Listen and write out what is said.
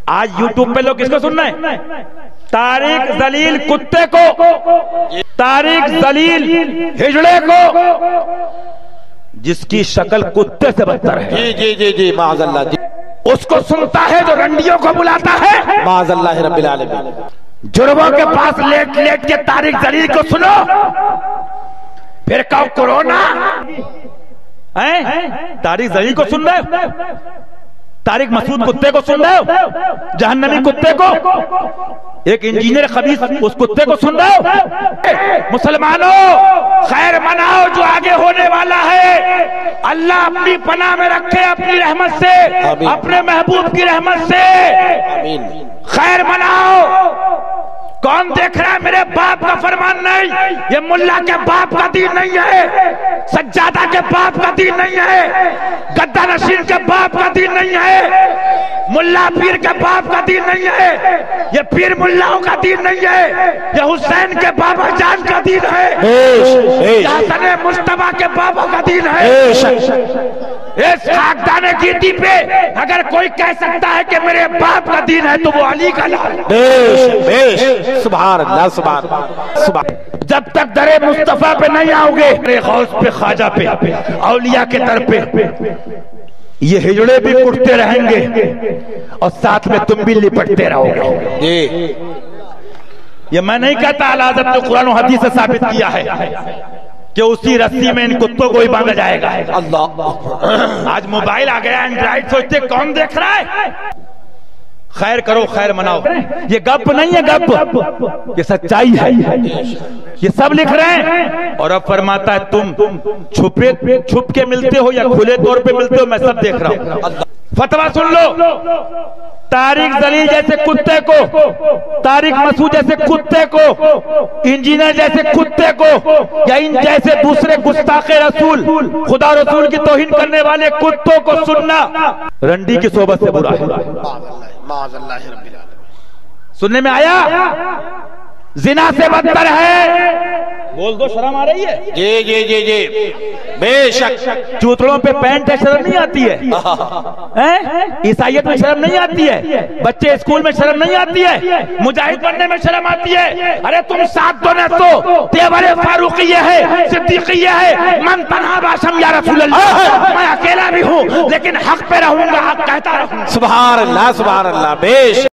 آج یوٹیوب پہ لوگ کس کو سننا ہے؟ طارق ذلیل کتے کو، طارق ذلیل ہجڑے کو، جس کی شکل کتے سے بدتر ہے۔ جی جی جی جی معاذ اللہ جی، اس کو سنتا ہے جو رنڈیوں کو بلاتا ہے۔ معاذ اللہ رب العالمین۔ جرموں کے پاس لیٹ لیٹ کے طارق ذلیل کو سنو، پھر کہو کورونا۔ طارق ذلیل کو سن رہے ہو؟ طارق مسعود کتے کو سن رہے ہو؟ جہنمی کتے کو، ایک انجینئر خبیث اس کتے کو سن رہے ہو؟ مسلمانوں خیر مناؤ جو آگے ہونے والا ہے، اللہ اپنی پناہ میں رکھے، اپنی رحمت سے، اپنے محبوب کی رحمت سے خیر مناؤ۔ کون دیکھ رہا ہے؟ میرے باپ کا فرمان نہیں، یہ ملا کے باپ کا دین نہیں ہے، سجادہ کے باپ کا دین نہیں ہے، گدہ نشین کے باپ کا دین نہیں ہے، ملا پیر کے باپ کا دین نہیں ہے، یہ پیر ملاؤں کا دین نہیں ہے، یہ حسین کے بابا جان کا دین ہے، یہ حسن مصطفیٰ کے بابا کا دین ہے۔ اس خاکدان گیٹی پہ اگر کوئی کہہ سکتا ہے کہ میرے باپ کا دین ہے تو وہ علی کا لال۔ سبحان اللہ سبحان اللہ۔ جب تک در مصطفیٰ پہ نہیں آؤ گے، میرے غوث پہ، خواجہ پہ، اولیاء کے در پہ، یہ ہجڑے بھی کٹتے رہیں گے اور ساتھ میں تم بھی لپٹتے رہو گے۔ جی یہ میں نہیں کہتا، اعلیٰ حضرت نے قرآن و حدیث سے ثابت کیا ہے کہ اسی رسی میں ان کتوں کو ہی باندھا جائے گا۔ اللہ، آج موبائل آ گیا، اینڈرائیڈ، سوچتے کون دیکھ رہا ہے؟ خیر کرو، خیر مناؤ، یہ گپ نہیں ہے، گپ یہ سچائی ہے، یہ سب لکھ رہے ہیں۔ اور اب فرماتا ہے تم چھپ کے ملتے ہو یا کھلے طور پہ ملتے ہو، میں سب دیکھ رہا ہوں۔ فتویٰ سن لو، طارق ذلیل جیسے کتے کو، طارق مسعود جیسے کتے کو، انجینئر جیسے کتے کو، یا ان جیسے دوسرے گستاخ رسول، خدا رسول کی توہین کرنے والے کتوں کو سننا رنڈی کی صحبت سے برا ہے۔ معاذ اللہ رب العالمین۔ سننے میں آیا؟ زنا سے بدتر ہے۔ بول دو، شرم آ رہی ہے؟ جی جی جی جی بے شک۔ چوتڑوں پہ پینٹ ہے، شرم نہیں آتی ہے؟ عیسائیت میں شرم نہیں آتی ہے؟ بچے اسکول میں شرم نہیں آتی ہے؟ مجاہد بننے میں شرم آتی ہے؟ ارے تم ساتھ دو نہ تو تیور فاروقی یہ ہے، صدیقی یہ ہے، من تنہا باشم یا رسول اللہ، میں اکیلا بھی ہوں لیکن حق پہ رہوں گا، حق کہتا رہوں گا۔ سبحان اللہ سبحان اللہ، بے شک۔